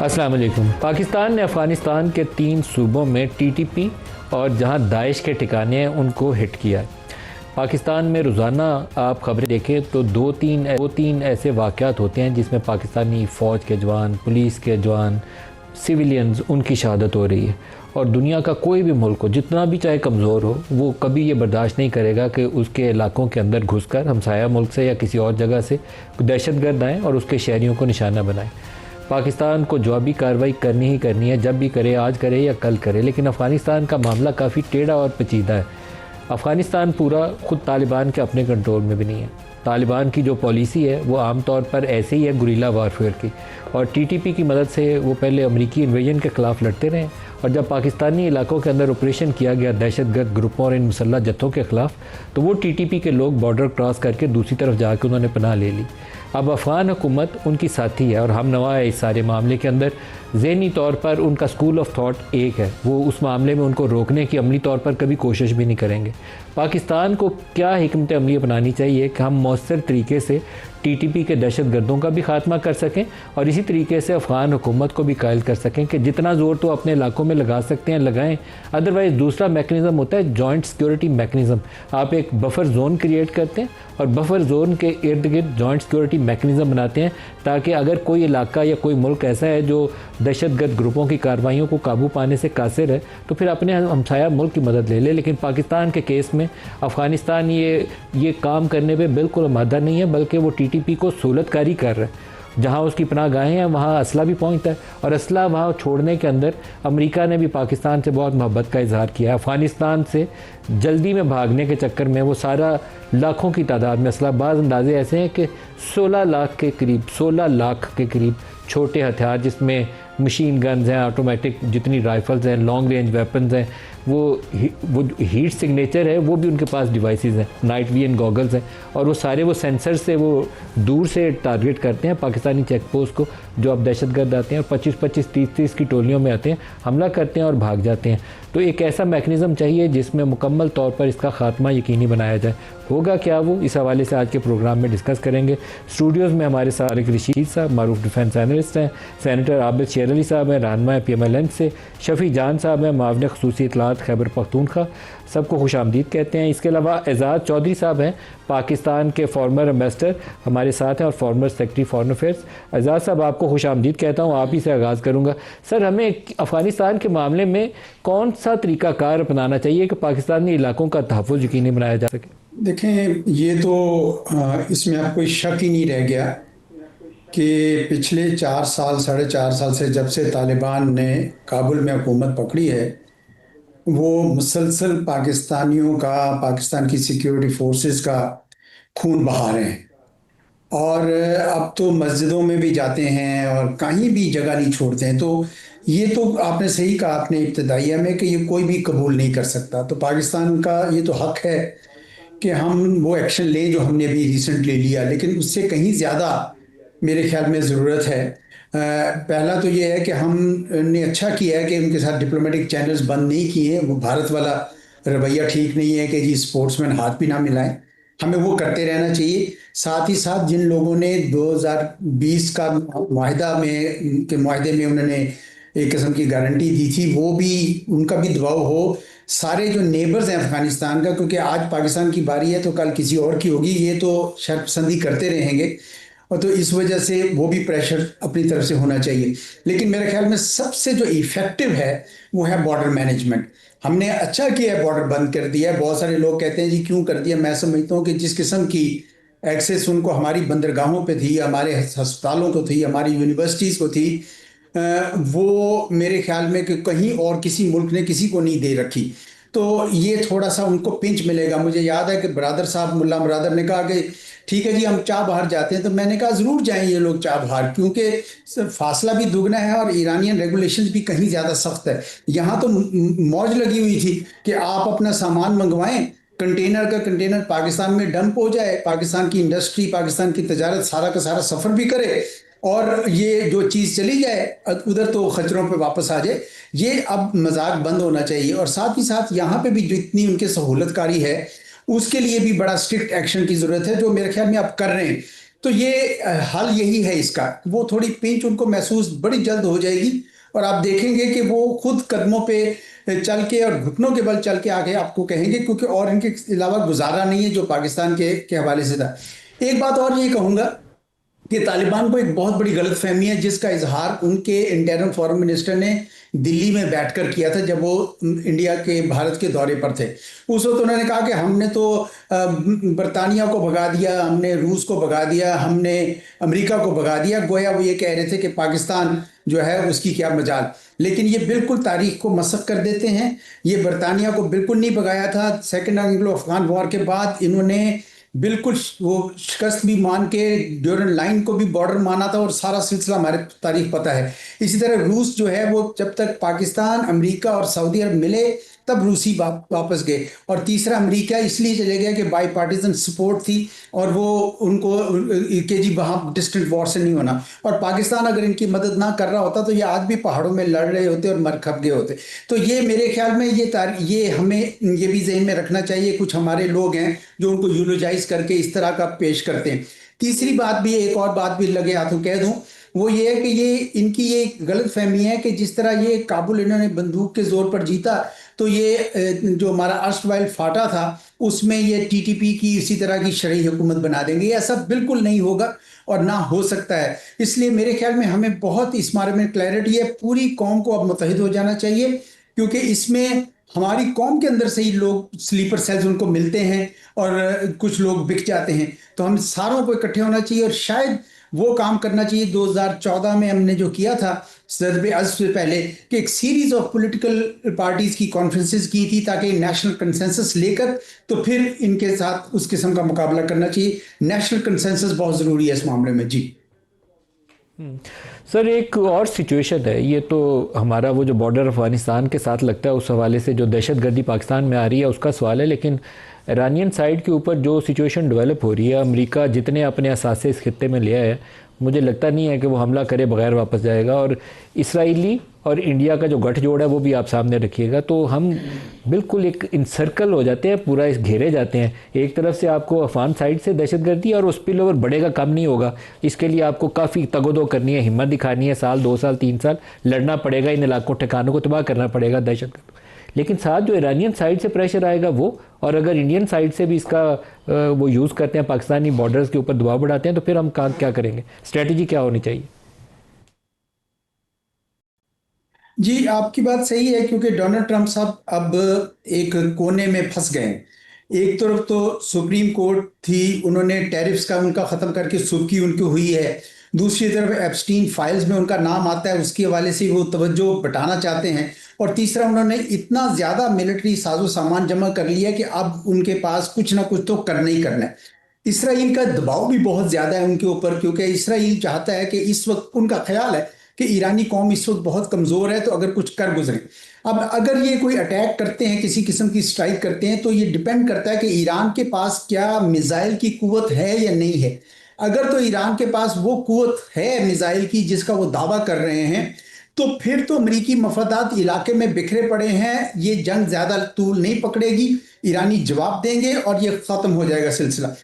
अस्सलाम वालेकुम। पाकिस्तान ने अफ़गानिस्तान के 3 सूबों में टीटीपी और जहां दाइश के ठिकाने हैं उनको हिट किया है। पाकिस्तान में रोज़ाना आप ख़बरें देखें तो दो तीन ऐसे वाक़यात होते हैं जिसमें पाकिस्तानी फ़ौज के जवान, पुलिस के जवान, सिविलियंस उनकी शहादत हो रही है। और दुनिया का कोई भी मुल्क हो, जितना भी चाहे कमज़ोर हो, वो कभी ये बर्दाश्त नहीं करेगा कि उसके इलाकों के अंदर घुसकर हमसाया मुल्क से या किसी और जगह से दहशतगर्द आएँ और उसके शहरियों को निशाना बनाएं। पाकिस्तान को जवाबी कार्रवाई करनी ही करनी है, जब भी करे, आज करे या कल करे। लेकिन अफ़गानिस्तान का मामला काफ़ी टेढ़ा और पेचीदा है। अफ़गानिस्तान पूरा ख़ुद तालिबान के अपने कंट्रोल में भी नहीं है। तालिबान की जो पॉलिसी है वो आम तौर पर ऐसे ही है, गुरिल्ला वारफेयर की। और टीटीपी की मदद से वो पहले अमेरिकी इन्वेजन के ख़िलाफ़ लड़ते रहे, और जब पाकिस्तानी इलाकों के अंदर ऑपरेशन किया गया दहशतगर्द ग्रुपों और इन मुसल्लह जत्थों के ख़िलाफ़, तो वो टीटीपी के लोग बॉर्डर क्रॉस करके दूसरी तरफ जाकर उन्होंने पनाह ले ली। अब अफ़गान हुकूमत उनकी साथी है और हम नवा है इस सारे मामले के अंदर। ज़हनी तौर पर उनका स्कूल ऑफ थॉट एक है, वो उस मामले में उनको रोकने की अमली तौर पर कभी कोशिश भी नहीं करेंगे। पाकिस्तान को क्या हिकमत अमली अपनानी चाहिए कि हम मौसर तरीके से टीटीपी के दहशतगर्दों का भी खात्मा कर सकें और इसी तरीके से अफ़गान हुकूमत को भी कायल कर सकें कि जितना ज़ोर तो अपने इलाकों में लगा सकते हैं लगाएं। अदरवाइज़ दूसरा मैकेनिज़्म होता है जॉइंट सिक्योरिटी मैकेनिज़्म। आप एक बफर जोन क्रिएट करते हैं और बफर जोन के इर्द गिर्द जॉइंट सिक्योरिटी मैकेनिज़्म बनाते हैं, ताकि अगर कोई इलाका या कोई मुल्क ऐसा है जो दहशतगर्द ग्रुपों की कार्रवाइयों को काबू पाने से कासिर है, तो फिर अपने हमसाया मुल्क की मदद ले ले। लेकिन पाकिस्तान के केस में अफ़गानिस्तान ये काम करने पे बिल्कुल आमादा नहीं है, बल्कि वो टीटीपी को सहूलतकारी कर रहा है। जहाँ उसकी पनाह गाहें हैं वहाँ असला भी पहुँचता है, और असला वहाँ छोड़ने के अंदर अमेरिका ने भी पाकिस्तान से बहुत मोहब्बत का इजहार किया है। अफ़गानिस्तान से जल्दी में भागने के चक्कर में वो सारा लाखों की तादाद में असला, बाज़ अंदाजे ऐसे हैं कि 16 लाख के करीब छोटे हथियार, जिसमें मशीन गन्स हैं, ऑटोमेटिक जितनी राइफ़ल्स हैं, लॉन्ग रेंज वेपन्स हैं, वो हीट सिग्नेचर है, वो भी उनके पास डिवाइसेस हैं, नाइट विजन गॉगल्स हैं, और वो सारे वो सेंसर से वो दूर से टारगेट करते हैं पाकिस्तानी चेक पोस्ट को जो अब दहशतगर्द आते हैं और 25-25, 30-30 की टोलियों में आते हैं, हमला करते हैं और भाग जाते हैं। तो एक ऐसा मैकेनिज़्म चाहिए जिसमें मुकम्मल तौर पर इसका खात्मा यकीनी बनाया जाए। होगा क्या वो, इस हवाले से आज के प्रोग्राम में डिस्कस करेंगे। स्टूडियोज़ में हमारे सारिक रशीद साहब मारूफ डिफेंस एनालिस्ट हैं, सेनेटर आबिद शेर अली साहब हैं रहनुमा PMLN से, शफ़ी जान साहब हैं मावने ख़ुसूसी इत्तलात खैबर पख्तूनख्वा, सबको खुश आमदीद कहते हैं। इसके अलावा एजाज़ चौधरी साहब हैं पाकिस्तान के फॉर्मर एम्बेसडर, हमारे साथ हैं, और फॉर्मर सेक्रेटरी फॉरेन अफेयर्स। एजाज़ साहब आपको खुश आमदीद कहता हूँ, आप ही से आगाज़ करूँगा। सर, हमें अफ़गानिस्तान के मामले में कौन सा तरीक़ाकार अपनाना चाहिए कि पाकिस्तानी इलाकों का तहफ़्फ़ुज़ यकीनी बनाया जा सके? देखें, ये तो इसमें अब कोई शक ही नहीं रह गया कि पिछले 4 साल, 4.5 साल से जब से तालिबान ने काबुल में हुकूमत पकड़ी है, वो मुसलसल पाकिस्तानियों का, पाकिस्तान की सिक्योरिटी फोर्सेस का खून बहा रहे हैं। और अब तो मस्जिदों में भी जाते हैं और कहीं भी जगह नहीं छोड़ते हैं। तो ये तो आपने सही कहा आपने इब्तदाइया में कि ये कोई भी कबूल नहीं कर सकता। तो पाकिस्तान का ये तो हक है कि हम वो एक्शन लें जो हमने अभी रिसेंटली लिया, लेकिन उससे कहीं ज़्यादा मेरे ख्याल में ज़रूरत है। पहला तो ये है कि हमने अच्छा किया है कि उनके साथ डिप्लोमेटिक चैनल्स बंद नहीं किए। वो भारत वाला रवैया ठीक नहीं है कि जी स्पोर्ट्समैन हाथ भी ना मिलाएं, हमें वो करते रहना चाहिए। साथ ही साथ जिन लोगों ने 2020 का माहदे में उन्होंने एक किस्म की गारंटी दी थी, वो भी, उनका भी दबाव हो सारे जो नेबर्स हैं अफगानिस्तान का, क्योंकि आज पाकिस्तान की बारी है तो कल किसी और की होगी, ये तो शर्पसंदी करते रहेंगे, और तो इस वजह से वो भी प्रेशर अपनी तरफ से होना चाहिए। लेकिन मेरे ख्याल में सबसे जो इफेक्टिव है वो है बॉर्डर मैनेजमेंट। हमने अच्छा किया है, बॉर्डर बंद कर दिया है। बहुत सारे लोग कहते हैं जी क्यों कर दिया, मैं समझता हूँ कि जिस किस्म की एक्सेस उनको हमारी बंदरगाहों पे थी, हमारे अस्पतालों को थी, हमारी यूनिवर्सिटीज़ को थी, वो मेरे ख्याल में कि कहीं और किसी मुल्क ने किसी को नहीं दे रखी। तो ये थोड़ा सा उनको पिंच मिलेगा। मुझे याद है कि ब्रादर साहब, मुल्ला ब्रादर ने कहा कि ठीक है जी हम चाह बाहर जाते हैं, तो मैंने कहा ज़रूर जाएं ये लोग चाह बाहर, क्योंकि फासला भी दुगना है और ईरानियन रेगुलेशंस भी कहीं ज़्यादा सख्त है। यहाँ तो मौज लगी हुई थी कि आप अपना सामान मंगवाएं, कंटेनर का कंटेनर पाकिस्तान में डंप हो जाए, पाकिस्तान की इंडस्ट्री, पाकिस्तान की तजारत सारा का सारा सफ़र भी करे, और ये जो चीज़ चली जाए उधर तो खचरों पे वापस आ जाए। ये अब मजाक बंद होना चाहिए। और साथ ही साथ यहाँ पे भी जितनी उनके सहूलतकारी है उसके लिए भी बड़ा स्ट्रिक्ट एक्शन की ज़रूरत है, जो मेरे ख्याल में आप कर रहे हैं। तो ये हल यही है इसका, वो थोड़ी पिंच उनको महसूस बड़ी जल्द हो जाएगी और आप देखेंगे कि वो खुद कदमों पे चल के और घुटनों के बल चल के आगे आपको कहेंगे, क्योंकि और इनके अलावा गुजारा नहीं है जो पाकिस्तान के हवाले से था। एक बात और ये कहूंगा कि तालिबान को एक बहुत बड़ी गलतफहमी है जिसका इजहार उनके इंटरनल फॉरेन मिनिस्टर ने दिल्ली में बैठकर किया था जब वो इंडिया के भारत के दौरे पर थे। उस वक्त उन्होंने कहा कि हमने तो बरतानिया को भगा दिया, हमने रूस को भगा दिया, हमने अमेरिका को भगा दिया, गोया वो ये कह रहे थे कि पाकिस्तान जो है उसकी क्या मजाल। लेकिन ये बिल्कुल तारीख को मसख कर देते हैं। ये बरतानिया को बिल्कुल नहीं भगाया था। सेकेंड एंग्लो अफगान वॉर के बाद इन्होंने बिल्कुल वो शिकस्त भी मान के ड्यूरन लाइन को भी बॉर्डर माना था और सारा सिलसिला हमारे तारीख पता है। इसी तरह रूस जो है वो जब तक पाकिस्तान, अमेरिका और सऊदी अरब मिले तब रूसी वापस गए, और तीसरा अमेरिका इसलिए चले गया कि बाई पार्टीजन सपोर्ट थी और वो उनको कि जी वहाँ डिस्टेंट वॉर से नहीं होना। और पाकिस्तान अगर इनकी मदद ना कर रहा होता तो ये आज भी पहाड़ों में लड़ रहे होते और मर खप गए होते। तो ये मेरे ख्याल में ये हमें ये भी जहन में रखना चाहिए। कुछ हमारे लोग हैं जो उनको यूलोजाइज करके इस तरह का पेश करते हैं। तीसरी बात भी, एक और बात भी लगे हाथों कह दूं, वो ये है कि ये इनकी ये गलत फहमी है कि जिस तरह ये काबुल इन्होंने बंदूक के जोर पर जीता, तो ये जो हमारा अर्स्टवाइल फाटा था उसमें ये टीटीपी की इसी तरह की शरई हुकूमत बना देंगे। ऐसा बिल्कुल नहीं होगा और ना हो सकता है। इसलिए मेरे ख्याल में हमें बहुत इस बारे में क्लैरिटी है। पूरी कौम को अब मुत्तहिद हो जाना चाहिए, क्योंकि इसमें हमारी कौम के अंदर से ही लोग स्लीपर सेल्स उनको मिलते हैं और कुछ लोग बिक जाते हैं। तो हम सारों को इकट्ठे होना चाहिए और शायद वो काम करना चाहिए 2014 में हमने जो किया था सदर अज़ से पहले, कि एक सीरीज ऑफ पॉलिटिकल पार्टीज की कॉन्फ्रेंसेस की थी ताकि नेशनल कंसेंसस लेकर तो फिर इनके साथ उस किस्म का मुकाबला करना चाहिए। नेशनल कंसेंसस बहुत ज़रूरी है इस मामले में। जी सर, एक और सिचुएशन है, ये तो हमारा वो जो बॉर्डर अफगानिस्तान के साथ लगता है उस हवाले से जो दहशतगर्दी पाकिस्तान में आ रही है उसका सवाल है। लेकिन ईरानियन साइड के ऊपर जो सिचुएशन डेवलप हो रही है, अमेरिका जितने अपने असासे इस खत्ते में लिया है, मुझे लगता नहीं है कि वो हमला करे बगैर वापस जाएगा। और इसराइली और इंडिया का जो गठजोड़ है वो भी आप सामने रखिएगा। तो हम बिल्कुल एक इनसर्कल हो जाते हैं, पूरा इस घेरे जाते हैं। एक तरफ से आपको अफगान साइड से दहशतगर्दी और उस स्पिल ओवर बढ़ेगा, कम नहीं होगा। इसके लिए आपको काफ़ी तगोदो करनी है, हिम्मत दिखानी है, साल 2 साल 3 साल लड़ना पड़ेगा, इन इलाकों ठिकानों को तबाह करना पड़ेगा दहशतगर्द। लेकिन साथ जो ईरानियन साइड से प्रेशर आएगा वो, और अगर इंडियन साइड से भी इसका वो यूज़ करते हैं, पाकिस्तानी बॉर्डर्स के ऊपर दबाव बढ़ाते हैं, तो फिर हम क्या करेंगे? स्ट्रेटजी क्या होनी चाहिए? जी, आपकी बात सही है, क्योंकि डोनाल्ड ट्रंप साहब अब एक कोने में फंस गए हैं। एक तरफ तो सुप्रीम कोर्ट थी, उन्होंने टैरिफ्स का उनका ख़त्म करके सुर्खी उनकी हुई है। दूसरी तरफ एप्स्टीन फाइल्स में उनका नाम आता है, उसके हवाले से वो तवज्जो बटाना चाहते हैं। और तीसरा, उन्होंने इतना ज़्यादा मिलिट्री साजो सामान जमा कर लिया कि अब उनके पास कुछ ना कुछ तो करना ही करना है। इसराइल का दबाव भी बहुत ज़्यादा है उनके ऊपर, क्योंकि इसराइल चाहता है कि इस वक्त उनका ख्याल है कि ईरानी कौम इस वक्त बहुत कमज़ोर है, तो अगर कुछ कर गुजरें। अब अगर ये कोई अटैक करते हैं, किसी किस्म की स्ट्राइक करते हैं, तो ये डिपेंड करता है कि ईरान के पास क्या मिसाइल की कुव्वत है या नहीं है। अगर तो ईरान के पास वो कुव्वत है मिसाइल की जिसका वो दावा कर रहे हैं, तो फिर तो अमरीकी मफादात इलाके में बिखरे पड़े हैं, ये जंग ज़्यादा तूल नहीं पकड़ेगी, ईरानी जवाब देंगे और ये ख़त्म हो जाएगा सिलसिला।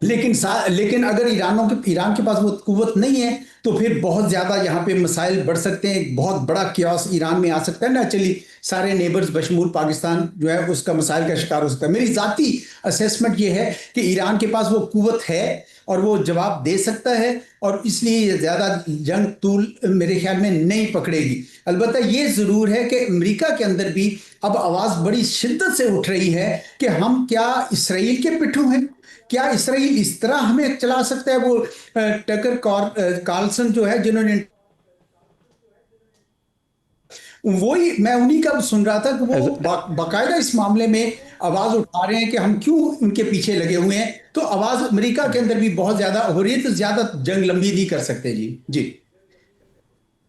लेकिन अगर ईरान के पास वो कुव्वत नहीं है, तो फिर बहुत ज़्यादा यहाँ पे मसाइल बढ़ सकते हैं। एक बहुत बड़ा क्यास ईरान में आ सकता है। नेचुरली सारे नेबर्स बशमूल पाकिस्तान जो है उसका मसाइल का शिकार हो सकता है। मेरी ज़ाती असेसमेंट ये है कि ईरान के पास वो कुव्वत है और वो जवाब दे सकता है, और इसलिए ज़्यादा जंग तूल मेरे ख्याल में नहीं पकड़ेगी। अलबत्ता ये ज़रूर है कि अमेरिका के अंदर भी अब आवाज़ बड़ी शिद्दत से उठ रही है कि हम क्या इसराइल के पिट्ठू हैं? क्या इसराइल इस तरह हमें चला सकता है? वो टकर कार्लसन जो है, जिन्होंने वही मैं उन्हीं का सुन रहा था कि वो बाकायदा इस मामले में आवाज उठा रहे हैं कि हम क्यों उनके पीछे लगे हुए हैं। तो आवाज अमेरिका के अंदर भी बहुत ज्यादा हो रही है, तो ज्यादा जंग लंबी नहीं कर सकते। जी जी,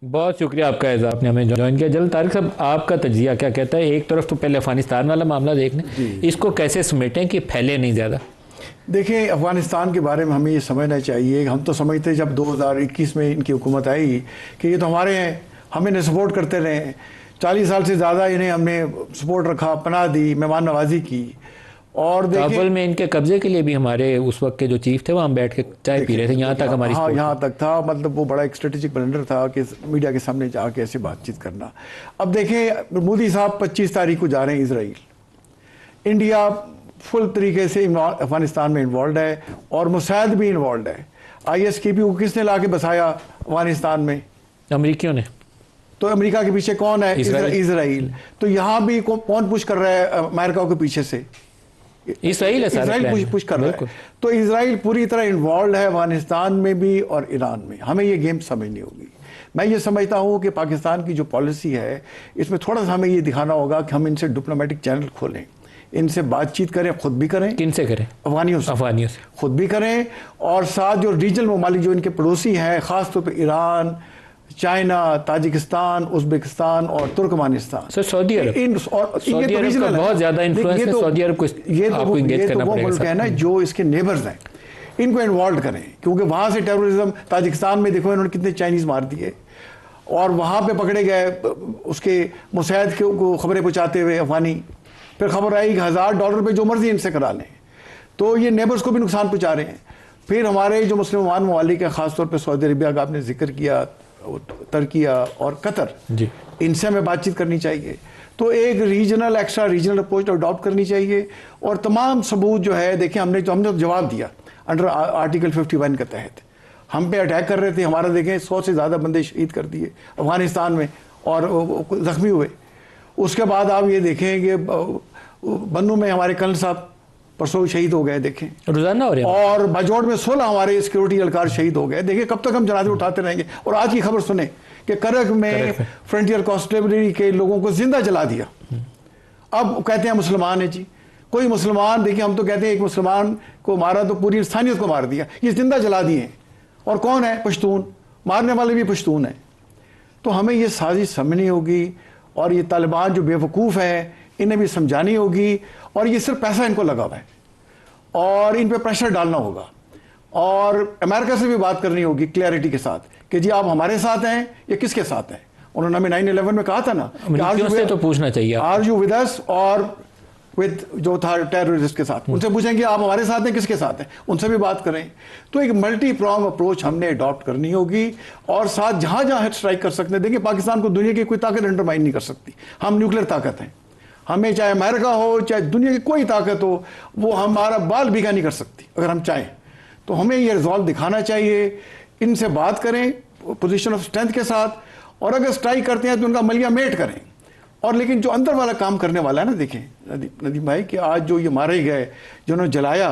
बहुत शुक्रिया आपका, एज़ा आपने हमें ज्वाइन किया। जल्द तारिक साहब, आपका तजिया क्या कहता है? एक तरफ तो पहले अफगानिस्तान वाला मामला देख लें, इसको कैसे समेटें कि फैले नहीं ज़्यादा? देखिए, अफ़गानिस्तान के बारे में हमें ये समझना चाहिए। हम तो समझते जब 2021 में इनकी हुकूमत आई कि ये तो हमारे हैं, हम इन्हें सपोर्ट करते रहे, 40 साल से ज़्यादा इन्हें हमने सपोर्ट रखा, पनाह दी, मेहमान नवाजी की। और देखिए काबुल में इनके कब्जे के लिए भी हमारे उस वक्त के जो चीफ थे वो हम बैठ के चाय पी रहे थे, यहाँ तक हमारी हाँ support यहाँ तक था, मतलब वो बड़ा एक स्ट्रेटेजिक ब्लंडर था कि मीडिया के सामने जाके ऐसे बातचीत करना। अब देखें मोदी साहब 25 तारीख को जा रहे हैं इसराइल। इंडिया फुल तरीके से अफगानिस्तान में इन्वॉल्व है और मुसैद भी इन्वॉल्व है। ISKP को किसने ला के बसाया अफगानिस्तान में? अमरीकियों ने। तो अमेरिका के पीछे कौन है? इसराइल। तो यहाँ भी कौन पुश कर रहा है अमेरिका के पीछे से? इसराइल है, इसराइल पुश कर रहा है। तो इसराइल पूरी तरह इन्वॉल्व है अफगानिस्तान में भी और ईरान में। हमें ये गेम समझनी होगी। मैं ये समझता हूँ कि पाकिस्तान की जो पॉलिसी है इसमें थोड़ा सा हमें ये दिखाना होगा कि हम इनसे डिप्लोमेटिक चैनल खोलें, इनसे बातचीत करें, खुद भी करें। किनसे करें? अफगानियों से खुद भी करें, और साथ जो रीजनल ममालिक जो इनके पड़ोसी हैं, खासतौर पर ईरान, चाइना, ताजिकिस्तान, उज्बेकिस्तान और तुर्कमानिस्तान, सऊदी अरब, सऊदी अरब का बहुत ज्यादा इन्फ्लुएंस है। सऊदी अरब को आपको एंगेज करना पड़ेगा। मुल्क है ना जो इसके नेबर्स हैं, इनको इन्वॉल्व करें, क्योंकि वहां से टेररिज्म, ताजिकिस्तान में देखो इन्होंने कितने चाइनीज मार दिए, और वहां पे पकड़े गए उसके मुसैद को खबरें पहुंचाते हुए अफगानी। फिर खबर आई कि $1000 पे जो मर्जी इनसे करा लें। तो ये नेबर्स को भी नुकसान पहुंचा रहे हैं। फिर हमारे जो मुस्लिमान ममालिक है, खासतौर पर सऊदी अरबिया का आपने जिक्र किया, तुर्किया और कतर जी, इनसे हमें बातचीत करनी चाहिए। तो एक regional extra regional approach adopt करनी चाहिए, और तमाम सबूत जो है देखिए हमने तो जवाब दिया अंडर आर्टिकल 51 के तहत। हम पे अटैक कर रहे थे, हमारा देखें 100 से ज़्यादा बंदे शहीद कर दिए अफगानिस्तान में और ज़ख्मी हुए। उसके बाद आप ये देखें कि बन्नू में हमारे कर्नल साहब परसों शहीद हो गए, देखें रोजाना हो रहे हैं। और बाजौड़ में 16 हमारे सिक्योरिटी एहलकार शहीद हो गए। देखिए कब तक हम जनाजे उठाते रहेंगे। और आज की खबर सुने कि करक में फ्रंटियर कॉन्स्टेबलरी के लोगों को जिंदा जला दिया। अब कहते हैं मुसलमान है जी, कोई मुसलमान, देखिए हम तो कहते हैं एक मुसलमान को मारा तो पूरी स्थानीयत को मार दिया, ये जिंदा जला दिए। और कौन है? पश्तून, मारने वाले भी पश्तून है। तो हमें ये साजिश समझनी होगी, और ये तालिबान जो बेवकूफ़ है इन्हें भी समझानी होगी। और ये सिर्फ पैसा इनको लगा हुआ है, और इन पे प्रेशर डालना होगा, और अमेरिका से भी बात करनी होगी क्लैरिटी के साथ कि जी आप हमारे साथ हैं या किसके साथ हैं। उन्होंने हमें 9/11 में कहा था ना, अमेरिकियों से तो पूछना चाहिए, आर यू विद अस और विद जो था टेररिस्ट के साथ। उनसे पूछेंगे आप हमारे साथ हैं किसके साथ हैं, उनसे भी बात करें। तो एक मल्टी प्रॉन्ग अप्रोच हमने अडॉप्ट करनी होगी, और साथ जहां जहां स्ट्राइक कर सकते हैं। देखिए पाकिस्तान को दुनिया की कोई ताकत अंडरमाइन नहीं कर सकती। हम न्यूक्लियर ताकत हैं, हमें चाहे अमेरिका हो चाहे दुनिया की कोई ताकत हो, वो हमारा बाल भीगा नहीं कर सकती अगर हम चाहें। तो हमें ये रिजॉल्व दिखाना चाहिए, इनसे बात करें पोजीशन ऑफ स्ट्रेंथ के साथ, और अगर स्ट्राइक करते हैं तो उनका मलिया मेट करें। और लेकिन जो अंदर वाला काम करने वाला है ना, देखें नदीम भाई कि आज जो ये मारे गए, जिन्होंने जलाया,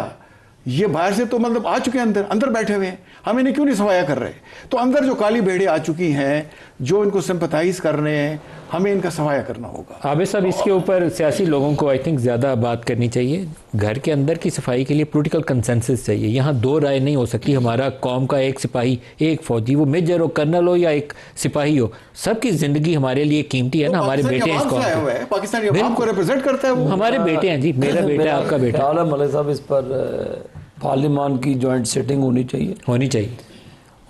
ये बाहर से तो मतलब आ चुके हैं, अंदर बैठे हुए हैं। हम इन्हें क्यों नहीं सफाया कर रहे? तो अंदर जो काली भेड़े आ चुकी हैं जो इनको सिंपथाइज कर रहे हैं, हमें इनका सफाया करना होगा। आबिद साहब, इसके ऊपर सियासी लोगों को आई थिंक ज़्यादा बात करनी चाहिए। घर के अंदर की सफाई के लिए पॉलिटिकल कंसेंसस चाहिए। यहाँ दो राय नहीं हो सकती। हमारा कौम का एक सिपाही, एक फौजी, वो मेजर हो, कर्नल हो या एक सिपाही हो, सबकी ज़िंदगी हमारे लिए कीमती है ना। हमारे बेटे हैं इस कौम के, पाकिस्तानी अवाम को रिप्रेजेंट करता है वो, हमारे बेटे हैं जी। मेरा बेटा, आपका बेटा। मलिक साहब, इस पर पार्लियामान की जॉइंट सिटिंग होनी चाहिए,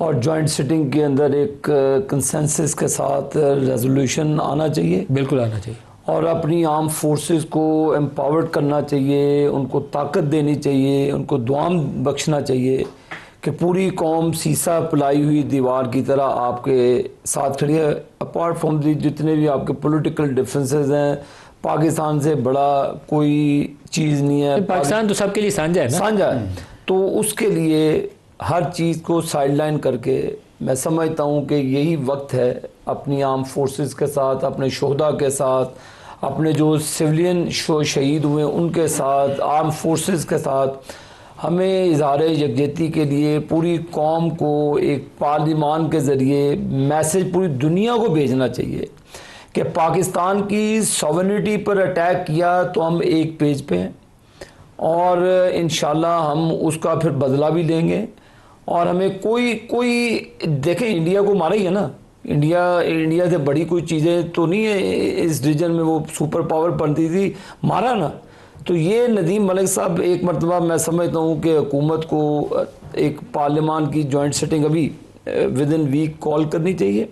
और जॉइंट सिटिंग के अंदर एक कंसेंसस के साथ रेजोल्यूशन आना चाहिए। बिल्कुल आना चाहिए। और अपनी आर्म फोर्सेस को एम्पावर्ड करना चाहिए, उनको ताकत देनी चाहिए, उनको दुआम बख्शना चाहिए कि पूरी कौम सीसा पिलाई हुई दीवार की तरह आपके साथ खड़ी है। अपार्ट फ्रॉम जितने भी आपके पॉलिटिकल डिफरेंसेस हैं, पाकिस्तान से बड़ा कोई चीज़ नहीं है। पाकिस्तान तो सबके लिए साझा है ना, साझा है। तो उसके लिए हर चीज़ को साइडलाइन करके मैं समझता हूँ कि यही वक्त है अपनी आर्म फोर्सेस के साथ, अपने शोहदा के साथ, अपने जो सिविलियन शहीद हुए उनके साथ, आर्म फोर्सेस के साथ, हमें इज़हार यकजहती के लिए पूरी कौम को एक पार्लियामान के ज़रिए मैसेज पूरी दुनिया को भेजना चाहिए कि पाकिस्तान की सॉवरेनिटी पर अटैक किया तो हम एक पेज पे हैं, और इंशाल्लाह हम उसका फिर बदला भी लेंगे। और हमें कोई देखें, इंडिया को मारा ही है ना। इंडिया से बड़ी कोई चीज़ें तो नहीं है इस रीजन में, वो सुपर पावर बनती थी, मारा ना। तो ये नदीम मलिक साहब, एक मरतबा मैं समझता हूँ कि हुकूमत को एक पार्लियामान की जॉइंट सिटिंग अभी विद इन वीक कॉल करनी चाहिए,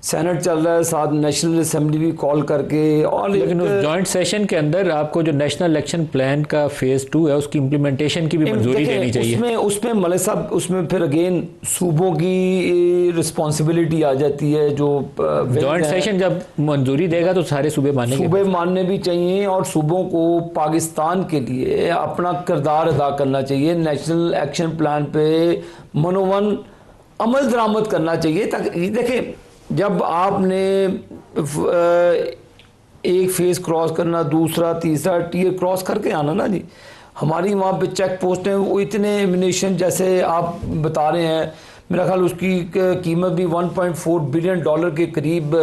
सेनेट चल रहा है, साथ नेशनल असेंबली भी कॉल करके, और लेकिन उस जॉइंट सेशन के अंदर आपको जो नेशनल इलेक्शन प्लान का फेज 2 है उसकी इम्प्लीमेंटेशन की भी मंजूरी देनी चाहिए। उसमें मलिक साहब, उसमें फिर अगेन सूबों की रिस्पॉन्सिबिलिटी आ जाती है। जो जॉइंट सेशन जब मंजूरी देगा तो सारे सूबे मानेंगे, सूबे मानने भी चाहिए, और सूबों को पाकिस्तान के लिए अपना किरदार अदा करना चाहिए, नेशनल एक्शन प्लान पे मनोवन अमल दरामद करना चाहिए। ताकि देखें, जब आपने एक फेज क्रॉस करना, दूसरा तीसरा टीयर क्रॉस करके आना ना जी, हमारी वहाँ पे चेक पोस्ट हैं, वो इतने एमिनेशन जैसे आप बता रहे हैं, मेरा ख्याल उसकी कीमत भी 1.4 बिलियन डॉलर के करीब,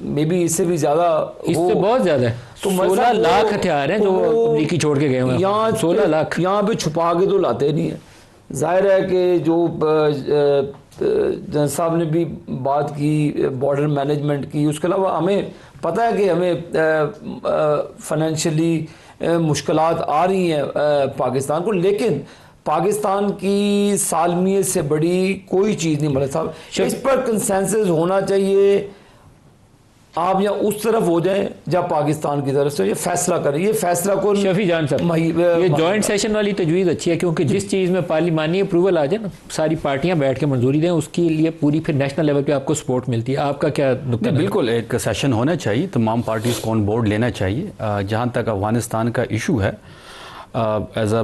मे बी इससे भी ज़्यादा, इससे बहुत ज़्यादा है। तो 16 लाख हथियार हैं जो अमेरिकी छोड़ के गए हुए हैं। यहाँ 16 लाख यहाँ पे छुपा के तो लाते नहीं है। जाहिर है कि जो जन साहब ने भी बात की बॉर्डर मैनेजमेंट की, उसके अलावा हमें पता है कि हमें फाइनेंशियली मुश्किलात आ रही हैं पाकिस्तान को, लेकिन पाकिस्तान की सालमियत से बड़ी कोई चीज़ नहीं। मलिक साहब, इस पर कंसेंसस होना चाहिए। आप या उस तरफ हो जाएं जब पाकिस्तान की तरफ से ये फैसला करें, ये फैसला को शफी जान साहब, ये जॉइंट सेशन वाली तजवीज़ अच्छी है, क्योंकि जिस चीज़ में पार्लिमानी अप्रूवल आ जाए ना, सारी पार्टियां बैठ के मंजूरी दें, उसके लिए पूरी फिर नेशनल लेवल पे आपको सपोर्ट मिलती है। आपका क्या नुक्ता? बिल्कुल, एक सेशन होना चाहिए, तमाम पार्टीज़ को ऑन बोर्ड लेना चाहिए। जहाँ तक अफगानिस्तान का इशू है, as a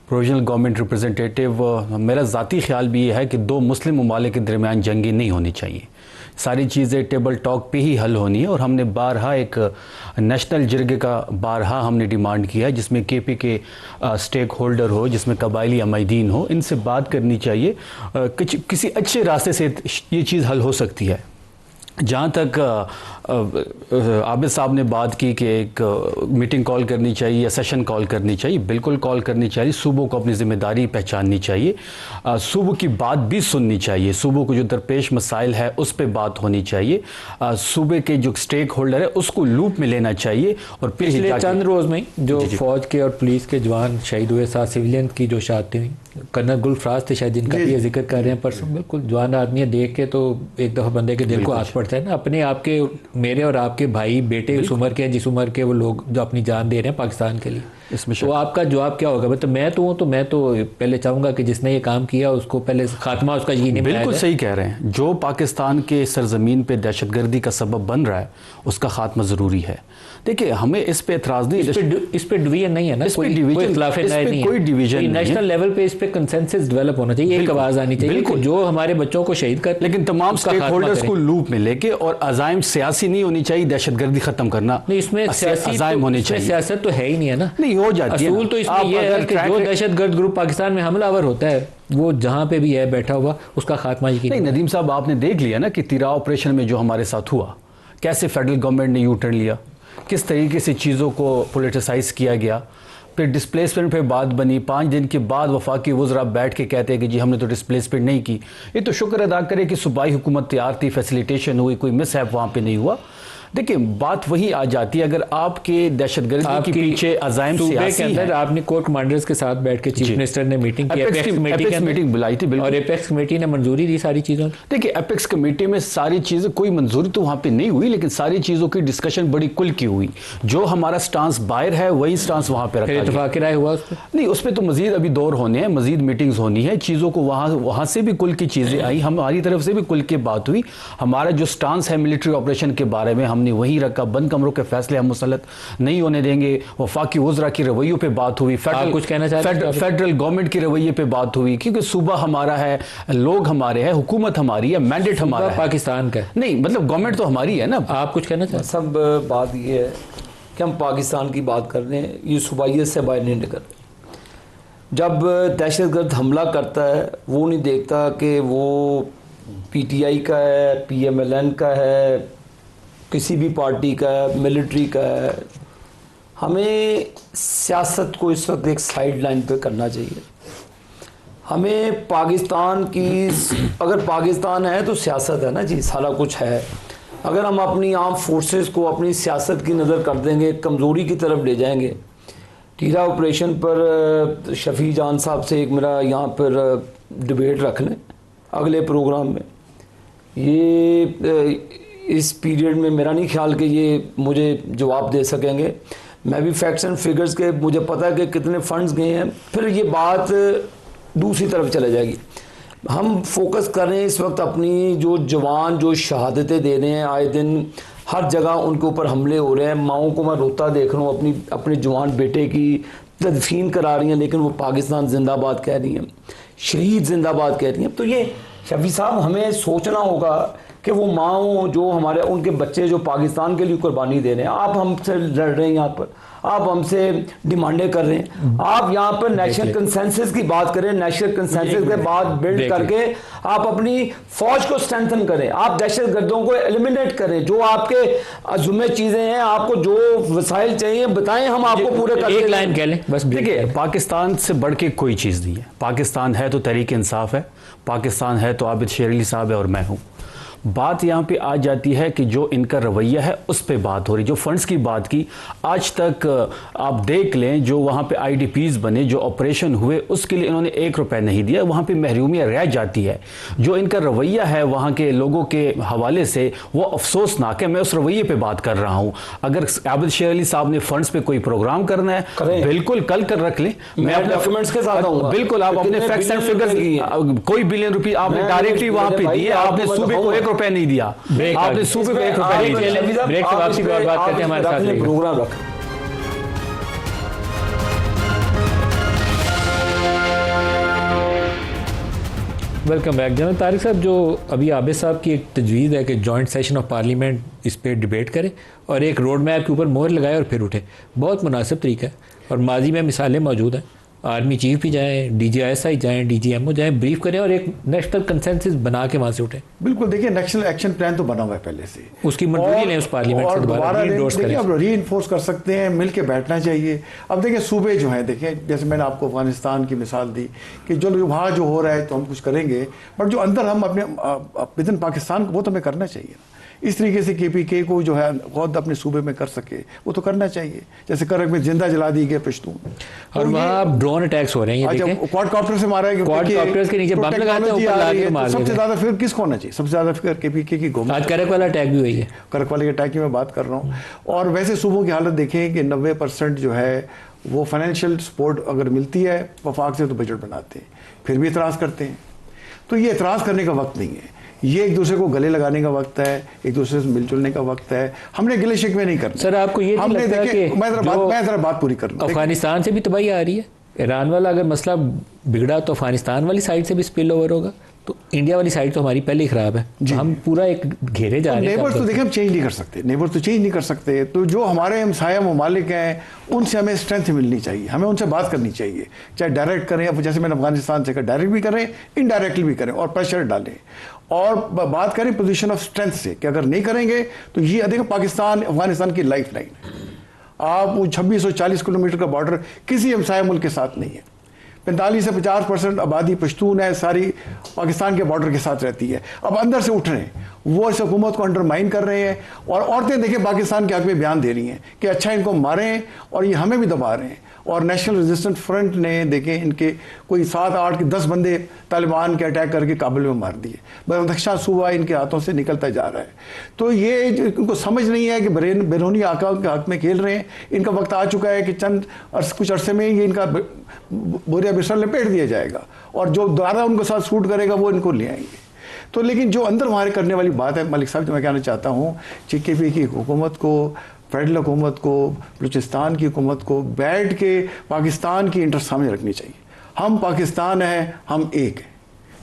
provisional government representative मेरा ज़ाती ख्याल भी ये है कि दो मुस्लिम ममालिक के दरमियान जंगी नहीं होनी चाहिए। सारी चीज़ें टेबल टॉक पे ही हल होनी है, और हमने बारहा एक नेशनल जिरगे का बारहा हमने डिमांड किया है, जिसमें KP के स्टेक होल्डर हो, जिसमें कबायली अमायदीन हो, इनसे बात करनी चाहिए। किसी अच्छे रास्ते से ये चीज़ हल हो सकती है। जहाँ तक आबिद साहब ने बात की कि एक मीटिंग कॉल करनी चाहिए या सेशन कॉल करनी चाहिए, बिल्कुल कॉल करनी चाहिए। सूबों को अपनी ज़िम्मेदारी पहचाननी चाहिए, सूबों की बात भी सुननी चाहिए, सूबों को जो दरपेश मसाइल है उस पर बात होनी चाहिए, सूबे के जो स्टेक होल्डर है उसको लूप में लेना चाहिए। और पिछले चंद रोज़ में जो फौज के और पुलिस के जवान शहीद हुए, साथ सिविलियन की जो शहादतें हुई, कर्नल गुलफराज थे शायद जिनका भी जिक्र कर रहे हैं परसों, बिल्कुल जवान आदमी है, देख के तो एक दफ़ा बंदे के दिल को हाथ पड़ता है ना। अपने आपके, मेरे और आपके भाई बेटे उस उम्र के हैं जिस उम्र के वो लोग जो अपनी जान दे रहे हैं पाकिस्तान के लिए, इसमें तो आपका जवाब क्या होगा? मतलब मैं तो हूँ, तो मैं तो पहले चाहूँगा कि जिसने ये काम किया उसको पहले खात्मा उसका यकीनी बनाया जाए। बिल्कुल सही कह रहे हैं। जो पाकिस्तान के सरजमीन पे दहशतगर्दी का सबब बन रहा है उसका खात्मा ज़रूरी है। देखिए, हमें इस पे एतराज़ नहीं, इस पे डिवीजन नहीं है ना, कोई इख्तिलाफ राय नहीं है, कोई डिवीजन नेशनल लेवल पे इस पे कंसेंसस डेवलप होना चाहिए, एक आवाज़ आनी चाहिए कि जो हमारे बच्चों को शहीद कर, लेकिन तमाम स्टेक होल्डर्स को लूप में लेके, और अज़ाइम सियासी नहीं होनी चाहिए, दहशतगर्दी खत्म करना नहीं, इसमें अज़ाइम होने चाहिए। सियासत तो है ही नहीं है ना, नहीं हो जाती है। असूल तो इसमें यह है कि जो दहशतगर्द ग्रुप पाकिस्तान में हमलावर होता है वो जहाँ पे भी है बैठा हुआ, उसका खात्मा यकीनी। नहीं नदीम साहब, आपने देख लिया ना कि तिरा ऑपरेशन में जो हमारे साथ हुआ, कैसे फेडरल गवर्नमेंट ने यू टर्न लिया, किस तरीके से चीज़ों को पोलिटिसाइज किया गया। फिर डिस्प्लेसमेंट पे बात बनी, 5 दिन के बाद वफाकी वज़रा बैठ के कहते हैं कि जी हमने तो डिस्प्लेसमेंट नहीं की। ये तो शुक्र अदा करे कि सूबाई हुकूमत तैयार थी, फैसिलिटेशन हुई, कोई मिसहैप वहाँ पे नहीं हुआ। देखिए, बात वही आ जाती है, अगर आपके दहशतगर्दी के पीछे अज़ाइम सियासी हैं। आपने कोर कमांडर्स के साथ बैठ के चीफ मिनिस्टर ने मीटिंग की, एपेक्स मीटिंग बुलाई थी, और एपेक्स कमेटी ने मंजूरी दी सारी चीज़ों की। देखिए, एपेक्स कमेटी में सारी चीज़ें, कोई मंजूरी तो वहाँ पे नहीं हुई, लेकिन सारी चीज़ों की डिस्कशन बड़ी कुल की हुई। जो हमारा स्टांस बाहर है वही स्टांस वहाँ पे रखा गया। इत्तेफाक राय हुआ उस पर? नहीं, उस पर तो मजीद अभी दौर होने हैं, मजीद मीटिंग्स होनी है, चीज़ों को वहाँ से भी कुल की चीज़ें आई, हमारी तरफ से भी कुल की बात हुई। हमारा जो स्टांस है मिलिट्री ऑपरेशन के बारे में हमने वही रखा, बंद कमरों के फैसले हम मुसलत नहीं होने देंगे। वफाकी वज़रा की रवैयों पे बात हुई, कुछ कहना चाहते हैं? फेडरल गवर्नमेंट की रवैये पे बात हुई, क्योंकि सूबा हमारा है, लोग हमारे हैं, हुकूमत हमारी है, मैंडेट हमारा है, पाकिस्तान का नहीं, मतलब गवर्नमेंट तो हमारी है ना। आप कुछ कहना चाहते हैं? सब बात ये है कि हम पाकिस्तान की बात कर रहे हैं, ये सूबाइयत से बाहर नहीं निकल। जब दहशतगर्द हमला करता है वो नहीं देखता कि वो PTI का है, PMLN का है, किसी भी पार्टी का है, मिलिट्री का है। हमें सियासत को इस वक्त एक साइड लाइन पे करना चाहिए। हमें पाकिस्तान की, अगर पाकिस्तान है तो सियासत है ना जी, सारा कुछ है। अगर हम अपनी आर्म फोर्सेस को अपनी सियासत की नज़र कर देंगे, कमज़ोरी की तरफ ले जाएंगे। टीरा ऑपरेशन पर शफी जान साहब से एक मेरा यहाँ पर डिबेट रख लें अगले प्रोग्राम में, ये इस पीरियड में मेरा नहीं ख्याल कि ये मुझे जवाब दे सकेंगे। मैं भी फैक्ट्स एंड फिगर्स के मुझे पता है कि कितने फंड्स गए हैं, फिर ये बात दूसरी तरफ चले जाएगी। हम फोकस कर रहे हैं इस वक्त अपनी जो जवान जो शहादतें दे रहे हैं, आए दिन हर जगह उनके ऊपर हमले हो रहे हैं। माओं को मैं रोता देख रहा हूँ, अपने जवान बेटे की तदफीन करा रही हैं, लेकिन वो पाकिस्तान जिंदाबाद कह रही हैं, शहीद जिंदाबाद कह रही हैं। तो ये शफी साहब हमें सोचना होगा कि वो माओ जो हमारे उनके बच्चे जो पाकिस्तान के लिए कुर्बानी दे रहे हैं, आप हमसे लड़ रहे हैं, यहाँ पर आप हमसे डिमांडें कर रहे हैं, आप यहाँ पर नेशनल कंसेंसस की बात करें, नेशनल कंसेंसस के बाद बिल्ड करके आप अपनी फौज को स्ट्रेंथन करें, आप दहशत गर्दों को एलिमिनेट करें, जो आपके अजुमे चीजें हैं, आपको जो वसाइल चाहिए बताएं, हम आपको पूरे कर। एक लाइन कह लें बस। देखिए, पाकिस्तान से बढ़ के कोई चीज़ नहीं है। पाकिस्तान है तो तहरीक इंसाफ है, पाकिस्तान है तो आबिद शेर अली साहब है और मैं हूँ। बात यहाँ पे आ जाती है कि जो इनका रवैया है उस पे बात हो रही। जो फंड्स की बात की, आज तक आप देख लें जो वहाँ पे आईडीपीज़ बने, जो ऑपरेशन हुए, उसके लिए इन्होंने 1 रुपया नहीं दिया। वहाँ पे महरूमियत रह जाती है। जो इनका रवैया है वहाँ के लोगों के हवाले से वो अफसोसनाक है। मैं उस रवैये पे बात कर रहा हूँ। अगर आबिद शेर अली साहब ने फंड्स पे कोई प्रोग्राम करना है, बिल्कुल कल कर रख लें, मैं अपने डॉक्यूमेंट्स के साथ आऊंगा। बिल्कुल, आप अपने फैक्ट्स एंड फिगर्स, कोई बिलियन रुपये आपने डायरेक्टली वहाँ पे दिए, आपने सूबे को 1 रुपया नहीं दिया, आपने सूबे को 1 रुपया नहीं दिया। ब्रेक से वापसी पर बात करते हैं, हमारे साथ रहिएगा। प्रोग्राम रख। Welcome back. जनरल तारिक साहब, जो अभी आबिद साहब की एक तजवीज़ है कि जॉइंट सेशन ऑफ पार्लियामेंट इस पर डिबेट करे और एक रोड मैप के ऊपर मोहर लगाए और फिर उठे, बहुत मुनासिब तरीका है। और माजी में मिसालें मौजूद हैं, आर्मी चीफ भी जाएँ, DGISI जाएँ, DGMO जाएँ, ब्रीफ करें और एक नेशनल कंसेंसस बना के वहाँ से उठें। बिल्कुल, देखिए नेशनल एक्शन प्लान तो बना हुआ है पहले से, उसकी मंजूरी लें उस पार्लियामेंट से, दोबारा रीइंडोर्स करें। अब रीइंफोर्स कर सकते हैं, मिल के बैठना चाहिए। अब देखिए सूबे जो हैं, देखिए जैसे मैंने आपको अफगानिस्तान की मिसाल दी कि जो वहाँ जो हो रहा है तो हम कुछ करेंगे, बट जो अंदर हम अपने विद इन पाकिस्तान वो तो हमें करना चाहिए। इस तरीके से KPK को जो है खुद अपने सूबे में कर सके वो तो करना चाहिए। जैसे करक में जिंदा जला दी गए पश्तून, और वहाँ ड्रोन अटैक्स हो रहे हैं, ये देखें, क्वाडकॉप्टर से मारा है, क्वाडकॉप्टर्स के नीचे बम लगाते हैं, ऊपर लाके मार देते हैं। सबसे ज्यादा फिक्र किसको होना चाहिए? सबसे ज्यादा फिक्र KPK की गवर्नमेंट। आज करक वाला अटैक भी हुई है, करक वाले अटैक की मैं बात कर रहा हूँ। और वैसे सूबों की हालत देखें कि 90% जो है वो फाइनेंशियल सपोर्ट अगर मिलती है वफाक से तो बजट बनाते हैं, फिर भी इतराज़ करते हैं। तो ये इतराज़ करने का वक्त नहीं है, ये एक दूसरे को गले लगाने का वक्त है, एक दूसरे से मिलजुलने का वक्त है। हमने गिले शिकवे नहीं करना। सर आपको ये नहीं लगता कि मैं जरा बात पूरी करूँ। अफगानिस्तान से भी तबाही आ रही है, ईरान वाला अगर मसला बिगड़ा तो अफगानिस्तान वाली साइड से भी स्पिल ओवर होगा, तो इंडिया वाली साइड तो हमारी पहले ही खराब है, तो हम पूरा एक घेरे जा रहे हैं। नेबर तो देखिए हम चेंज नहीं कर सकते, नेबर तो चेंज नहीं कर सकते। तो जो हमारे हमसाया ममालिक हैं उनसे हमें स्ट्रेंथ मिलनी चाहिए, हमें उनसे बात करनी चाहिए, चाहे डायरेक्ट करें, अब जैसे मैंने अफगानिस्तान से कहा डायरेक्ट भी करें, इनडायरेक्टली भी करें और प्रेशर डालें और बात करें पोजीशन ऑफ स्ट्रेंथ से कि अगर नहीं करेंगे तो ये देखो पाकिस्तान अफगानिस्तान की लाइफ लाइन है। आप 2640 किलोमीटर का बॉर्डर किसी हमसाया मुल्क के साथ नहीं है। 45 से 50% आबादी पश्तून है, सारी पाकिस्तान के बॉर्डर के साथ रहती है। अब अंदर से उठ रहे हैं, वो इस हुकूमत को अंडरमाइन कर रहे हैं और औरतें देखें पाकिस्तान के हक में बयान दे रही हैं कि अच्छा इनको मारें और ये हमें भी दबा रहे हैं। और नेशनल रेजिस्टेंट फ्रंट ने देखें इनके कोई 7, 8 के 10 बंदे तालिबान के अटैक करके काबुल में मार दिए। बदख्शां सूबा इनके हाथों से निकलता जा रहा है। तो ये इनको समझ नहीं है कि बैरूनी आका के हक में खेल रहे हैं। इनका वक्त आ चुका है कि कुछ अरसे में ये इनका बोरिया बिस्तर लपेट दिया जाएगा और जो दोबारा उनके साथ शूट करेगा वो इनको ले आएंगे। तो लेकिन जो अंदर हमारे करने वाली बात है मलिक साहब, जो मैं कहना चाहता हूँ, KPK की हुकूमत को, फेडरल हुकूमत को, बलूचिस्तान की हुकूमत को बैठ के पाकिस्तान की इंटरेस्ट सामने रखनी चाहिए। हम पाकिस्तान हैं, हम एक हैं।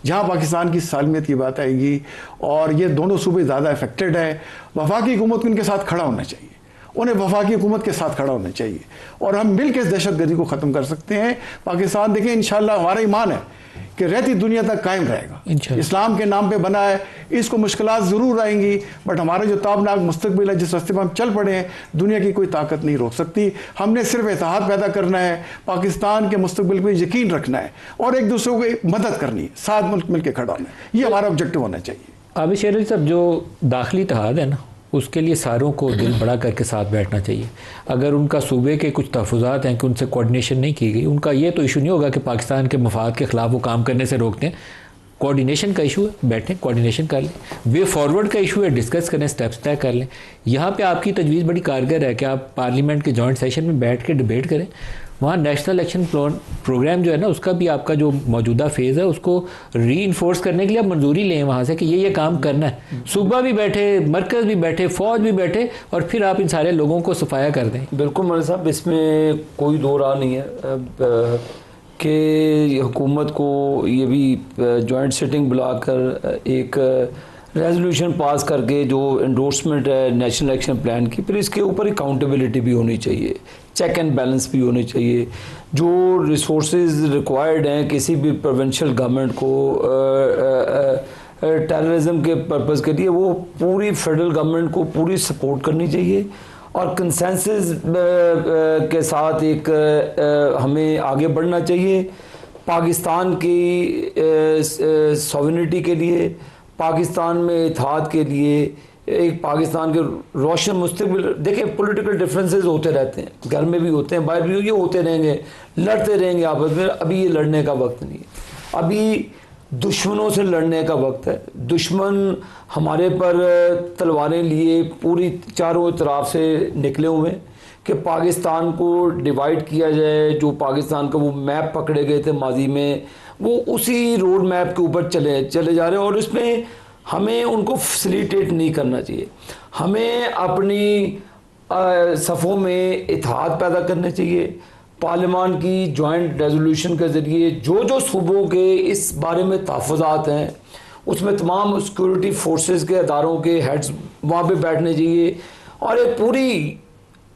जहाँ पाकिस्तान की सालमियत की बात आएगी और ये दोनों सूबे ज़्यादा अफेक्टेड है, वफाकी हुकूमत को इनके साथ खड़ा होना चाहिए, उन्हें वफाकी हुकूमत के साथ खड़ा होना चाहिए और हम मिल के इस दहशतगर्दी को ख़त्म कर सकते हैं। पाकिस्तान देखें इंशाअल्लाह हमारा ईमान है कि रहती दुनिया तक कायम रहेगा। इस्लाम के नाम पे बना है, इसको मुश्किलात ज़रूर आएंगी, बट हमारा जो ताबनाक मुस्तकबिल है, जिस रास्ते पर हम चल पड़े हैं, दुनिया की कोई ताकत नहीं रोक सकती। हमने सिर्फ इत्तेहाद पैदा करना है, पाकिस्तान के मुस्तकबिल पर यकीन रखना है और एक दूसरे को मदद करनी है, साथ मुल्क मिल के खड़ा होना है। ये हमारा ऑब्जेक्टिव होना चाहिए। आबिद शेर अली साहब, जो दाखिली इत्तेहाद है ना, उसके लिए सारों को दिल बड़ा करके साथ बैठना चाहिए। अगर उनका सूबे के कुछ तहफ़्फ़ुज़ात हैं कि उनसे कोऑर्डिनेशन नहीं की गई, उनका ये तो इशू नहीं होगा कि पाकिस्तान के मफाद के ख़िलाफ़ वो काम करने से रोकते हैं। कोऑर्डिनेशन का इशू है, बैठें कोऑर्डिनेशन कर लें। वे फॉरवर्ड का इशू है, डिस्कस करें, स्टेप्स तय कर लें। यहाँ पे आपकी तजवीज़ बड़ी कारगर है कि आप पार्लियामेंट के जॉइंट सेशन में बैठ के डिबेट करें। वहाँ नेशनल इलेक्शन प्रोग्राम जो है ना, उसका भी आपका जो मौजूदा फेज़ है उसको री करने के लिए आप मंजूरी लें वहाँ से कि ये काम करना है। सूबा भी बैठे, मरकज़ भी बैठे, फ़ौज भी बैठे, और फिर आप इन सारे लोगों को सफाया कर दें। बिल्कुल मौलाना साहब, इसमें कोई दो राह नहीं है कि हुकूमत को ये भी जॉइंट सिटिंग बुलाकर एक रेजोल्यूशन पास करके जो एंडोर्समेंट है नेशनल इलेक्शन प्लान की, फिर इसके ऊपर अकाउंटेबिलिटी भी होनी चाहिए, चेक एंड बैलेंस भी होनी चाहिए। जो रिसोर्सेज रिक्वायर्ड हैं किसी भी प्रोविंशियल गवर्नमेंट को टेररिज्म के पर्पज़ के लिए, वो पूरी फेडरल गवर्नमेंट को पूरी सपोर्ट करनी चाहिए और कंसेंसस के साथ एक हमें आगे बढ़ना चाहिए। पाकिस्तान की सॉवरेनिटी के लिए, पाकिस्तान में इत्तेहाद के लिए, एक पाकिस्तान के रोशन मुस्तकबिल। देखें, पॉलिटिकल डिफरेंसेस होते रहते हैं, घर में भी होते हैं, बाहर भी ये होते रहेंगे, लड़ते रहेंगे आपस में। अभी ये लड़ने का वक्त नहीं है, अभी दुश्मनों से लड़ने का वक्त है। दुश्मन हमारे पर तलवारें लिए पूरी चारों तरफ से निकले हुए हैं कि पाकिस्तान को डिवाइड किया जाए। जो पाकिस्तान का वो मैप पकड़े गए थे माजी में, वो उसी रोड मैप के ऊपर चले जा रहे हैं, और इसमें हमें उनको फैसिलिटेट नहीं करना चाहिए। हमें अपनी सफ़ों में इत्तेहाद पैदा करने चाहिए। पार्लियामान की जॉइंट रेजोल्यूशन के ज़रिए जो जो सूबों के इस बारे में तहफ़्फ़ुज़ात हैं, उसमें तमाम सिक्योरिटी फोर्सेस के अदारों के हेड्स वहाँ पे बैठने चाहिए, और एक पूरी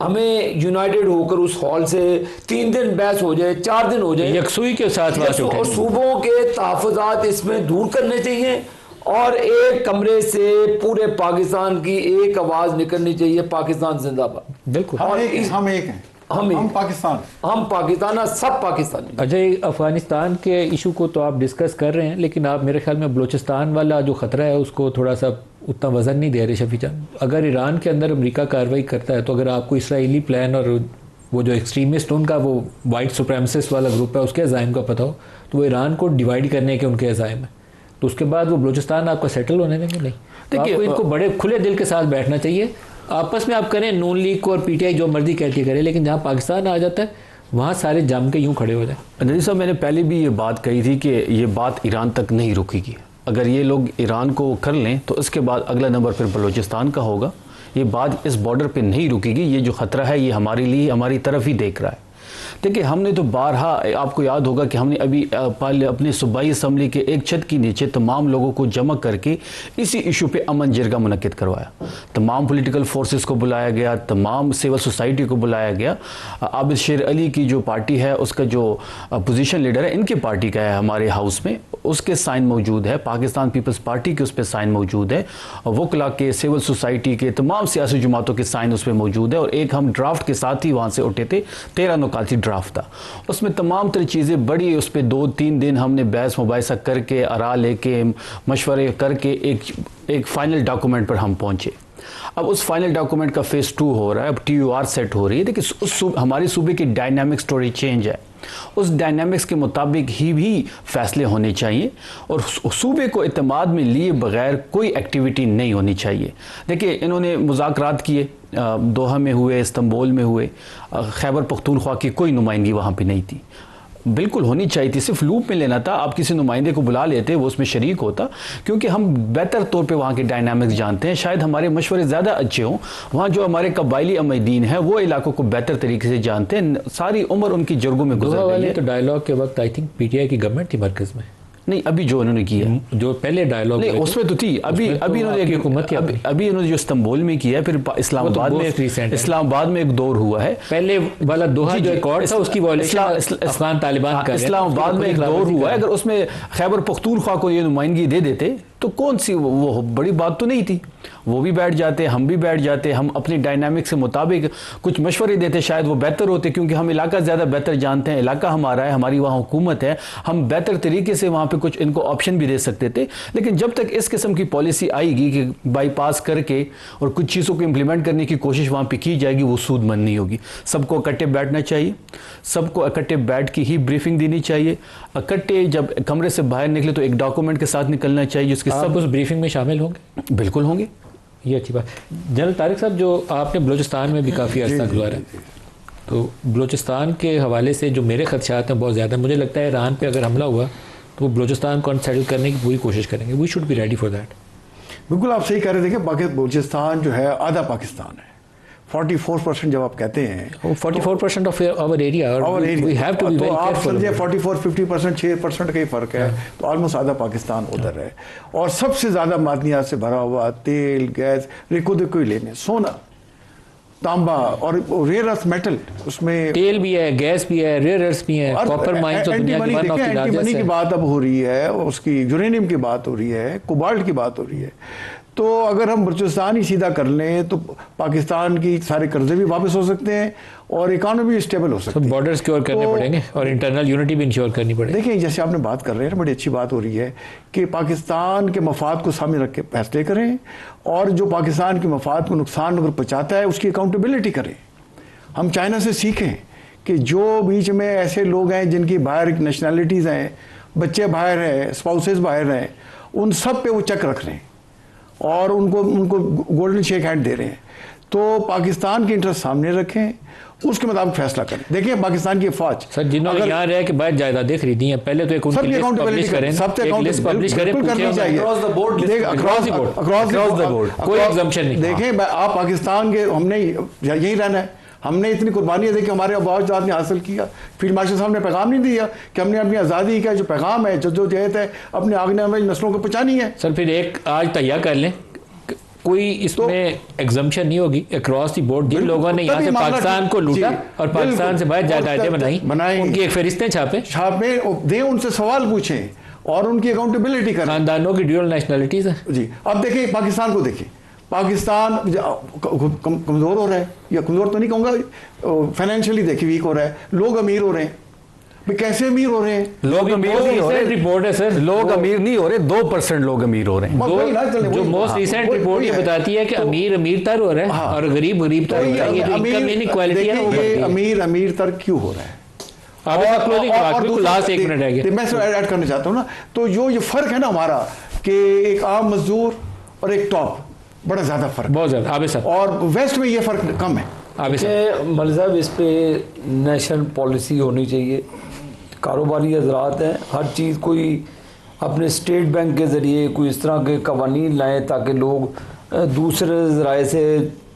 हमें यूनाइटेड होकर उस हॉल से 3 दिन बहस हो जाए, 4 दिन हो जाए, यकसुई के साथ और सूबों के तहफ़्फ़ुज़ात इसमें दूर करने चाहिए, और एक कमरे से पूरे पाकिस्तान की एक आवाज़ निकलनी चाहिए, पाकिस्तान जिंदाबाद। बिल्कुल, हम एक हैं, हम पाकिस्तान, सब पाकिस्तानी। अजय, अफगानिस्तान के इशू को तो आप डिस्कस कर रहे हैं, लेकिन आप मेरे ख्याल में बलूचिस्तान वाला जो ख़तरा है उसको थोड़ा सा उतना वजन नहीं दे रहे शफी जान। अगर ईरान के अंदर अमेरिका कार्रवाई करता है, तो अगर आपको इसराइली प्लान और वो जो एक्सट्रीमिस्ट उनका वो वाइट सुप्रेमसिस्ट वाला ग्रुप है उसके अज़ाइम का पता हो, तो वो ईरान को डिवाइड करने के उनके अज़ाइम है, तो उसके बाद वो बलूचिस्तान आपका सेटल होने देंगे नहीं। तो आपको इनको बड़े खुले दिल के साथ बैठना चाहिए। आपस में आप करें, नून लीग को और पीटीआई जो मर्जी कहती करे, लेकिन जहाँ पाकिस्तान आ जाता है वहाँ सारे जम के यूँ खड़े हो जाए। नदीर साहब, मैंने पहले भी ये बात कही थी कि ये बात ईरान तक नहीं रुकेगी। अगर ये लोग ईरान को कर लें तो इसके बाद अगला नंबर फिर बलूचिस्तान का होगा। ये बात इस बॉर्डर पे नहीं रुकेगी। ये जो ख़तरा है ये हमारे लिए, हमारी तरफ ही देख रहा है। देखिए, हमने तो बारहा, आपको याद होगा कि हमने अभी अपने सूबाई असम्बली के एक छत के नीचे तमाम लोगों को जमा करके इसी इशू पे अमन जिरगा मुनक्किद करवाया। तमाम पॉलिटिकल फोर्सेस को बुलाया गया, तमाम सिविल सोसाइटी को बुलाया गया। आबिद शेर अली की जो पार्टी है, उसका जो पोजीशन लीडर है, इनके पार्टी का है हमारे हाउस में, उसके साइन मौजूद है। पाकिस्तान पीपल्स पार्टी के उस पर साइन मौजूद है, वकला के, सिविल सोसाइटी के, तमाम सियासी जमातों के साइन उस पर मौजूद है। और एक हम ड्राफ्ट के साथ ही वहाँ से उठे थे, 13 नुकाती ड्राफ्ट था, उसमें तमाम तरह चीज़ें बड़ी, उस पर 2-3 दिन हमने बहस मुबाहिसा करके, आरा लेके, मशवरे करके एक फाइनल डॉक्यूमेंट पर हम पहुँचे। अब उस फाइनल डॉक्यूमेंट का फेज़ 2 हो रहा है, अब TUR सेट हो रही है। देखिए, हमारी सूबे की डायनामिक स्टोरी चेंज है, उस डायनामिक्स के मुताबिक ही भी फैसले होने चाहिए, और सूबे को इत्तेमाद में लिए बगैर कोई एक्टिविटी नहीं होनी चाहिए। देखिए, इन्होंने मुज़ाकरात किए, दोहा में हुए, इस्तांबुल में हुए, खैबर पख्तूनख्वा की कोई नुमाइंदगी वहाँ पे नहीं थी। बिल्कुल होनी चाहिए थी, सिर्फ लूप में लेना था। आप किसी नुमाइंदे को बुला लेते, वो उसमें शरीक होता, क्योंकि हम बेहतर तौर पे वहाँ के डायनामिक्स जानते हैं। शायद हमारे मशवरे ज़्यादा अच्छे हों। वहाँ जो हमारे कबायली अमीदीन हैं वो इलाकों को बेहतर तरीके से जानते हैं। सारी उम्र उनकी जुर्गों में गुजर गई है। तो डायलॉग के वक्त आई थिंक पीटीआई की गवर्नमेंट थी मरकज़ में, नहीं, अभी जो उन्होंने किया, जो पहले डायलॉग नहीं उसमें तो थी, अभी उन्होंने हुकूमत की अभी उन्होंने जो इस्तांबुल में किया, फिर इस्लामाबाद में एक दौर हुआ है। पहले वाला दोहा जो अकॉर्ड था उसकी वॉयलेशन अफगान तालिबान का, इस्लामाबाद में एक दौर हुआ है। अगर उसमें खैबर पख्तूनख्वा को ये नुमाइंदगी दे देते तो कौन सी वो बड़ी बात तो नहीं थी। वो भी बैठ जाते, हम भी बैठ जाते, हम अपनी डायनामिक्स के मुताबिक कुछ मशवरे देते, शायद वो बेहतर होते, क्योंकि हम इलाका ज़्यादा बेहतर जानते हैं, इलाका हमारा है, हमारी वहाँ हुकूमत है, हम बेहतर तरीके से वहाँ पे कुछ इनको ऑप्शन भी दे सकते थे। लेकिन जब तक इस किस्म की पॉलिसी आएगी कि बाईपास करके और कुछ चीज़ों को इम्प्लीमेंट करने की कोशिश वहाँ पे की जाएगी, वो सूदमंद नहीं होगी। सबको इकट्ठे बैठना चाहिए, सबको इकट्ठे बैठ के ही ब्रीफिंग देनी चाहिए। इकट्ठे जब कमरे से बाहर निकले तो एक डॉक्यूमेंट के साथ निकलना चाहिए जिसके सब उस ब्रीफिंग में शामिल होंगे। बिल्कुल होंगे। ये अच्छी बात। जनरल तारिक साहब, जो आपने बलूचिस्तान में भी काफ़ी अर्सा गुजारा, तो बलूचिस्तान के हवाले से जो मेरे खदशात हैं बहुत ज़्यादा, मुझे लगता है ईरान पे अगर हमला हुआ तो वो बलूचिस्तान को अनसेटल करने की पूरी कोशिश करेंगे। We should be ready for that. बिल्कुल आप सही कह रहे थे कि बलूचिस्तान जो है आधा पाकिस्तान है। 44% जब आप कहते हैं 44% of our area, we have to be very आप केयरफुल। समझिए 44-50% 6% का ही फर्क है, तो ऑलमोस्ट आधा पाकिस्तान उधर है। और सबसे ज़्यादा मादनियात से भरा हुआ तेल, गैस, रेको देखो ही लेने, सोना, तांबा और रेयर अर्थ मेटल, उसमें तेल भी है, गैस भी है, रेयर अर्थ भी है, कॉपर माइंस तो दुनिया की one of the anti money largest की है। बात अब हो रही है, उसकी यूरेनियम की बात हो रही है, कोबाल्ट की बात हो रही है। तो अगर हम बलूचिस्तान ही सीधा कर लें तो पाकिस्तान की सारे कर्जे भी वापस हो सकते हैं और इकॉनमी भी स्टेबल हो सकती है। बॉर्डर सिक्योर करने पड़ेंगे और इंटरनल यूनिटी भी इंश्योर करनी पड़ेगी। देखिए, जैसे आपने बात कर रहे हैं, बड़ी अच्छी बात हो रही है कि पाकिस्तान के मफाद को सामने रख के फैसले करें और जो पाकिस्तान के मफाद को नुकसान अगर पहुँचाता है उसकी अकाउंटेबिलिटी करें। हम चाइना से सीखें कि जो बीच में ऐसे लोग हैं जिनकी बाहर नेशनैलिटीज़ हैं, बच्चे बाहर हैं, स्पाउसेस बाहर हैं, उन सब पे वो चेक रख रहे हैं और उनको गोल्डन शेक हैंड दे रहे हैं। तो पाकिस्तान के इंटरेस्ट सामने रखें, उसके मुताबिक फैसला करें। देखिए, पाकिस्तान की फौज सर, जिन्होंने यहाँ रह के बाहर जायदाद खरीदी है, पहले तो एक उनकी लिस्ट पब्लिश करें, एक लिस्ट पब्लिश करें, करनी चाहिए Across the board list, across the board, कोई एग्जम्पशन नहीं। देखें, आप पाकिस्तान के, हमने यही रहना है, हमने इतनी कुर्बानी देखी, हमारे आवाज़ ने हासिल किया। फील्ड मार्शल साहब ने पैगाम नहीं दिया कि हमने अपनी आज़ादी का जो पैगाम है, जद्दोजहद है, अपने आगे वाली नस्लों को पहुँचानी है। सर, फिर एक आज तैयार कर लें, कोई इसमें एग्जम्पशन नहीं होगी अक्रॉस दी बोर्ड। जिन लोगों ने यहाँ से पाकिस्तान को लूटा और पाकिस्तान से बाहर जायदादें बनाई, उनकी एक फहरिस्तें छापें दें, उनसे सवाल पूछें और उनकी अकाउंटेबिलिटी करें। खानदानों की ड्यूअल नेशनलिटीज है जी। अब देखिए, पाकिस्तान को देखिए, पाकिस्तान कमज़ोर हो रहा है, या कमज़ोर तो नहीं कहूँगा, फाइनेंशियली देखिए वीक हो रहा है, लोग अमीर हो रहे हैं। भाई कैसे अमीर हो रहे हैं? लोग अमीर नहीं हो रहे, रिपोर्ट है सर, लोग अमीर नहीं हो रहे, 2% लोग अमीर हो रहे हैं। जो मोस्ट रिसेंट रिपोर्ट ये बताती है कि अमीर अमीर तर हो रहा है और गरीब गरीब तर हो रहा है। ये जो इनकम इनइक्वालिटी है, ये अमीर अमीर तर क्यों हो रहा है? लास्ट 1 मिनट रह गया, मैं ऐड करना चाहता हूँ ना, तो जो ये फर्क है ना हमारा, कि एक आम मजदूर और एक टॉप, बड़ा ज्यादा फर्क, बहुत ज्यादा। आबे सर, और वेस्ट में ये फर्क कम है। आबे सर, मौलवी साहब, इस पे नेशनल पॉलिसी होनी चाहिए। कारोबारी हजरात हैं, हर चीज़ कोई अपने स्टेट बैंक के ज़रिए कोई इस तरह के कवानीन लाएँ ताकि लोग दूसरे ज़राए से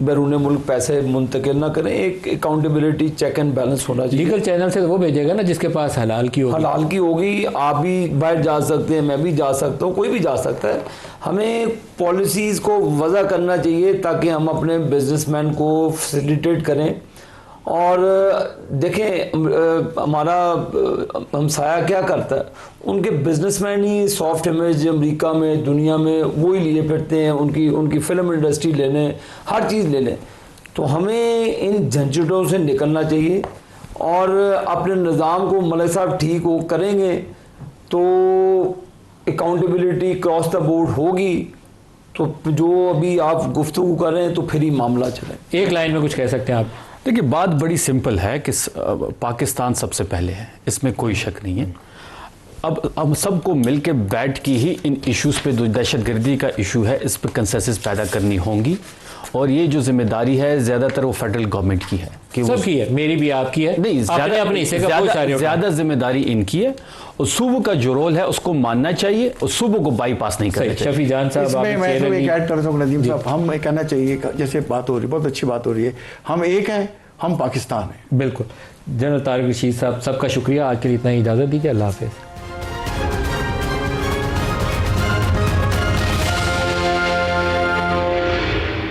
बैरून मुल्क पैसे मुंतकिल ना करें। एक अकाउंटेबिलिटी, चेक एंड बैलेंस होना चाहिए। लीगल चैनल से वो भेजेगा ना जिसके पास हलाल की होगी। हलाल की होगी, आप भी बाहर जा सकते हैं, मैं भी जा सकता हूँ, कोई भी जा सकता है। हमें पॉलिसीज़ को वज़ा करना चाहिए ताकि हम अपने बिजनेसमैन को फैसिलिटेट करें। और देखें, हमारा हमसाया क्या करता है, उनके बिजनेसमैन ही सॉफ्ट इमेज अमेरिका में, दुनिया में वो ही लिए फिरते हैं, उनकी फिल्म इंडस्ट्री ले लें, हर चीज़ ले लें। तो हमें इन झंझटों से निकलना चाहिए और अपने निज़ाम को मलिक साहब ठीक हो करेंगे तो अकाउंटेबिलिटी क्रॉस द बोर्ड होगी। तो जो अभी आप गुफ्तगू कर रहे हैं तो फिर ही मामला चले। एक लाइन में कुछ कह सकते हैं आप? देखिए, बात बड़ी सिंपल है कि पाकिस्तान सबसे पहले है, इसमें कोई शक नहीं है। अब सबको मिलके बैठ के ही इन इश्यूज़ पे, जो दहशतगर्दी का इशू है, इस पर कंसेंसस पैदा करनी होंगी। और ये जो जिम्मेदारी है ज़्यादातर वो फेडरल गवर्नमेंट की है, कि सबकी है, मेरी भी आपकी है। नहीं, अपने हिस्से का ज़्यादा जिम्मेदारी इनकी है। और सूबों का जो रोल है उसको मानना चाहिए और सूबों को बाईपास नहीं करना चाहिए। शफी जान साहब, इसमें मैं तो एक ऐड कर सकूँ नदीम साहब, हम ये कहना चाहिए, जैसे बात हो रही है, बहुत अच्छी बात हो रही है, हम एक हैं, हम पाकिस्तान हैं। बिल्कुल। जनरल तारिक रशीद साहब, सबका शुक्रिया। आज के लिए इतना ही इजाज़त दीजिए। अल्लाह हाफ़िज़।